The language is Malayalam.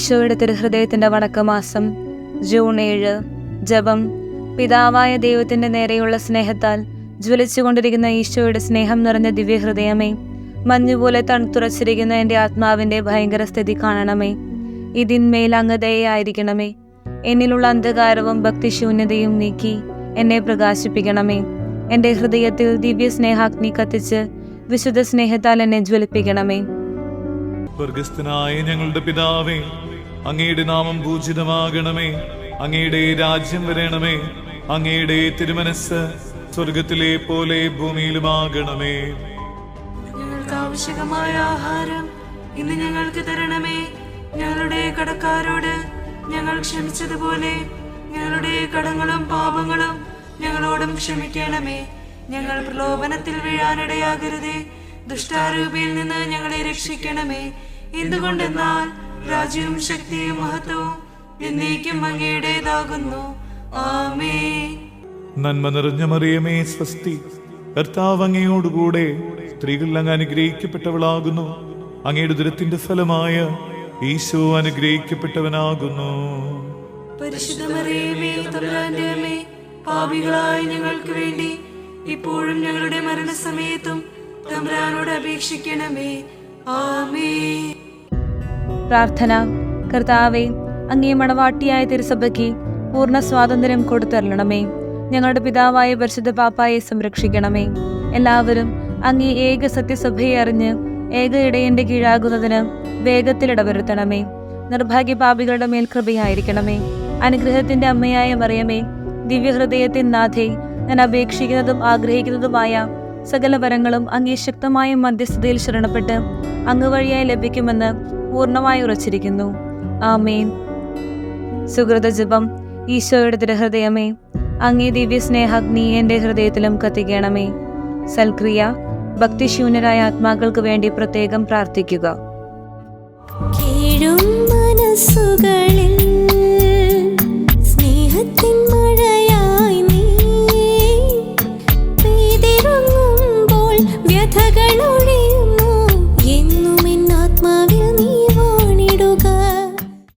ഈശോയുടെ തിരുഹൃദയത്തിന്റെ വണക്കമാസം ജൂൺ 7. ജപം. പിതാവായ ദൈവത്തിന്റെ നേരെയുള്ള സ്നേഹത്താൽ ജ്വലിച്ചുകൊണ്ടിരിക്കുന്ന ഈശോയുടെ സ്നേഹം നിറഞ്ഞ ദിവ്യഹൃദയമേ, മഞ്ഞുപോലെ തണുത്തുറച്ചിരിക്കുന്ന എൻ്റെ ആത്മാവിന്റെ ഭയങ്കര സ്ഥിതി കാണണമേ. ഇതിന്മേൽ അങ്ങ് ദയയായിരിക്കണമേ. എന്നിലുള്ള അന്ധകാരവും ഭക്തിശൂന്യതയും നീക്കി എന്നെ പ്രകാശിപ്പിക്കണമേ. എൻ്റെ ഹൃദയത്തിൽ ദിവ്യ സ്നേഹാഗ്നി കത്തിച്ച് വിശുദ്ധ സ്നേഹത്താൽ എന്നെ ജ്വലിപ്പിക്കണമേ. സ്വർഗസ്ഥനായ ഞങ്ങളുടെ പിതാവേ, അങ്ങയുടെ നാമം പൂജിതമാകണമേ. അങ്ങയുടെ രാജ്യം വരണമേ. അങ്ങയുടെ തിരുമനസ് സ്വർഗത്തിലെ പോലെ ഭൂമിയിലുമാകണമേ. ഞങ്ങൾക്ക് ആവശ്യമായ ആഹാരം ഇന്ന് ഞങ്ങൾക്ക് തരണമേ. ഞങ്ങളുടെ കടക്കാരോട് ഞങ്ങൾ ക്ഷമിച്ചതുപോലെ ഞങ്ങളുടെ കടങ്ങളും പാപങ്ങളും ഞങ്ങളോടും ക്ഷമിക്കണമേ. ഞങ്ങൾ പ്രലോഭനത്തിൽ വീഴാനിടയാകരുതേ. ദുഷ്ടാരൂപിയിൽ നിന്ന് ഞങ്ങളെ രക്ഷിക്കണമേ. എന്തുകൊണ്ടെന്നാൽ രാജ്യവും ശക്തിയും മഹത്വവും എന്നേക്കും അങ്ങയുടേതാകുന്നു. ആമേൻ. നന്മ നിറഞ്ഞ മറിയമേ, സ്വസ്തി. കർത്താവ് അങ്ങയോടുകൂടെ സ്ത്രീകൾ അങ്ങ് അനുഗ്രഹിക്കപ്പെട്ടവളാകുന്നു. അങ്ങയുടെ ദുരത്തിന്റെ ഫലമായ ഈശോ അനുഗ്രഹിക്കപ്പെട്ടവനാകുന്നു. പരിശുദ്ധ മറിയമേ, തമ്പുരാന്റെ അമ്മേ, പാപികളായ ഞങ്ങൾക്ക് വേണ്ടി ഇപ്പോഴും ഞങ്ങളുടെ മരണസമയത്തും തമ്പുരാനോട് അപേക്ഷിക്കണമേ. ആമേൻ. പ്രാർത്ഥന. കർത്താവേ, അങ്ങേ മണവാട്ടിയായ തിരുസഭയ്ക്ക് പൂർണ്ണ സ്വാതന്ത്ര്യം കൊടുത്തരണമേ. ഞങ്ങളുടെ പിതാവായ പരിശുദ്ധ പാപ്പായെ സംരക്ഷിക്കണമേ. എല്ലാവരും അങ്ങേ ഏക സത്യസഭയെ അറിഞ്ഞ് ഏക ഇടയന്റെ കീഴാകുന്നതിന് വേഗത്തിൽ ഇടവരുത്തണമേ. നിർഭാഗ്യ പാപികളുടെ മേൽ കൃപയായിരിക്കണമേ. അനുഗ്രഹത്തിന്റെ അമ്മയായ മറിയമേ, ദിവ്യഹൃദയത്തിൻ നാഥേ, ഞാൻ അപേക്ഷിക്കുന്നതും ആഗ്രഹിക്കുന്നതുമായ സകല വരങ്ങളും അങ്ങേ ശക്തമായ മധ്യസ്ഥതയിൽ ശരണപ്പെട്ട് അങ്ങ് വഴിയായി ലഭിക്കുമെന്ന് പൂർണ്ണമായി ഉറച്ചിരിക്കുന്നു. ആമേൻ. സുഹൃത ജപം. ഈശോയുടെ തിരുഹൃദയമേ, അങ്ങേ ദിവ്യ സ്നേഹാഗ്നി എൻ്റെ ഹൃദയത്തിലും കത്തിക്കണമേ. സൽക്രിയ. ഭക്തിശൂന്യരായ ആത്മാക്കൾക്ക് വേണ്ടി പ്രത്യേകം പ്രാർത്ഥിക്കുക.